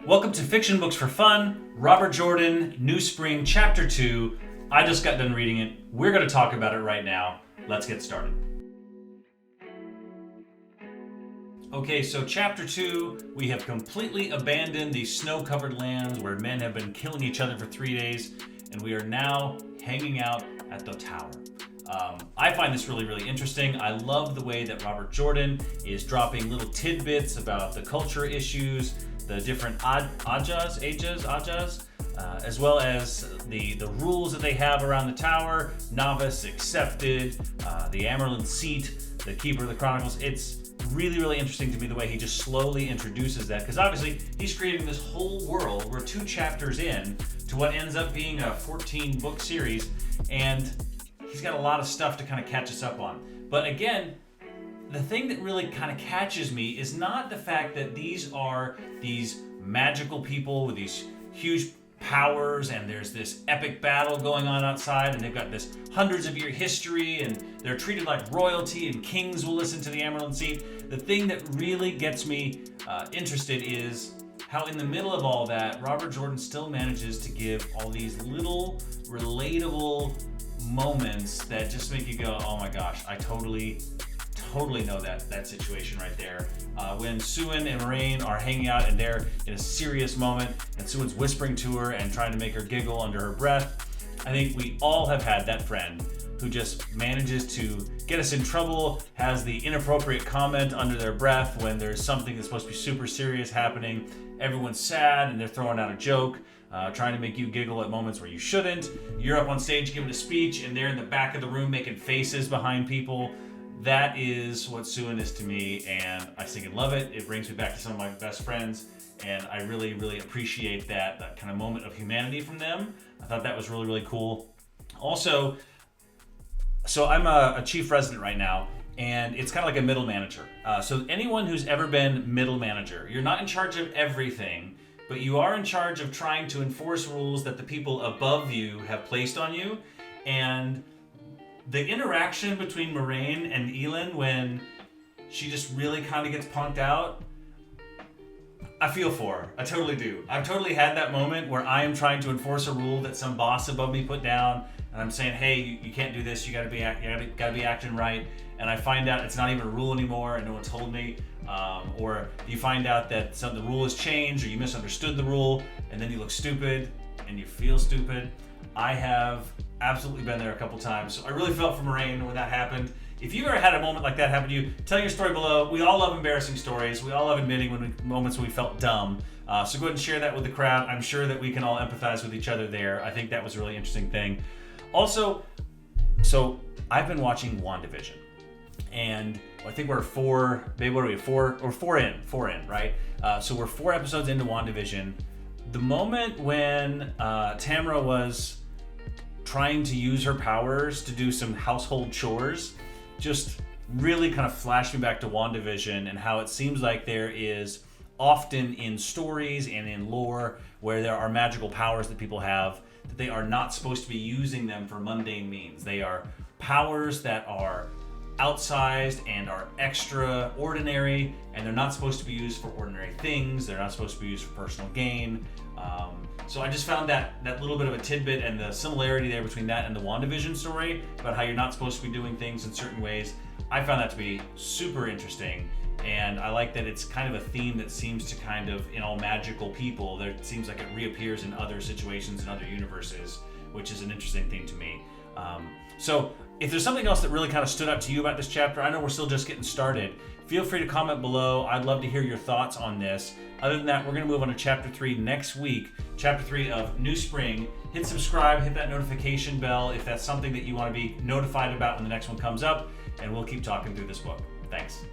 Welcome to Fiction Books for Fun, Robert Jordan, New Spring, Chapter 2. I just got done reading it. We're going to talk about it right now. Let's get started. Okay, so Chapter 2, we have completely abandoned the snow-covered lands where men have been killing each other for 3 days, and we are now hanging out at the tower. I find this really interesting. I love the way that Robert Jordan is dropping little tidbits about the culture issues, the different ajas, as well as the rules that they have around the tower, novice, accepted, the Amerlin seat, the keeper of the chronicles. It's really interesting to me the way he just slowly introduces that, because obviously he's creating this whole world. We're 2 chapters in to what ends up being a 14-book series, and he's got a lot of stuff to kind of catch us up on. But again, the thing that really kind of catches me is not the fact that these are these magical people with these huge powers and there's this epic battle going on outside and they've got this hundreds of year history and they're treated like royalty and kings will listen to the Amerlin seat. The thing that really gets me interested is how in the middle of all that, Robert Jordan still manages to give all these little relatable moments that just make you go, oh my gosh, I totally know that situation right there. When Suin and Moraine are hanging out and they're in a serious moment and Suin's whispering to her and trying to make her giggle under her breath, I think we all have had that friend who just manages to get us in trouble, has the inappropriate comment under their breath when there's something that's supposed to be super serious happening. Everyone's sad and they're throwing out a joke, trying to make you giggle at moments where you shouldn't. You're up on stage giving a speech and they're in the back of the room making faces behind people. That is what Suin is to me, and I sing and love it. It brings me back to some of my best friends, and I really appreciate that kind of moment of humanity from them. I thought that was really cool. Also, so I'm a chief resident right now, and it's kind of like a middle manager. So anyone who's ever been middle manager, you're not in charge of everything, but you are in charge of trying to enforce rules that the people above you have placed on you. And the interaction between Moraine and Elin when she just really kind of gets punked out, I feel for her. I totally do. I've totally had that moment where I am trying to enforce a rule that some boss above me put down, and I'm saying, hey, you can't do this. You gotta be acting right. And I find out it's not even a rule anymore, and no one told me. Or you find out that the rule has changed, or you misunderstood the rule, and then you look stupid and you feel stupid. I have absolutely been there a couple times. So I really felt for Moraine when that happened. If you've ever had a moment like that happen to you, tell your story below. We all love embarrassing stories. We all love admitting moments when we felt dumb. So go ahead and share that with the crowd. I'm sure that we can all empathize with each other there. I think that was a really interesting thing. Also, so I've been watching WandaVision. And I think we're 4 in, right? So we're 4 episodes into WandaVision. The moment when Tamara was trying to use her powers to do some household chores just really kind of flashed me back to WandaVision and how it seems like there is often in stories and in lore where there are magical powers that people have that they are not supposed to be using them for mundane means. They are powers that are outsized and are extraordinary, and they're not supposed to be used for ordinary things. They're not supposed to be used for personal gain. So I just found that little bit of a tidbit and the similarity there between that and the WandaVision story about how you're not supposed to be doing things in certain ways. I found that to be super interesting, and I like that it's kind of a theme that seems to kind of, in all magical people, there seems like it reappears in other situations in other universes, which is an interesting thing to me. So if there's something else that really kind of stood out to you about this chapter, I know we're still just getting started. Feel free to comment below. I'd love to hear your thoughts on this. Other than that, we're going to move on to Chapter 3 next week. Chapter 3 of New Spring. Hit subscribe, hit that notification bell if that's something that you want to be notified about when the next one comes up, and we'll keep talking through this book. Thanks.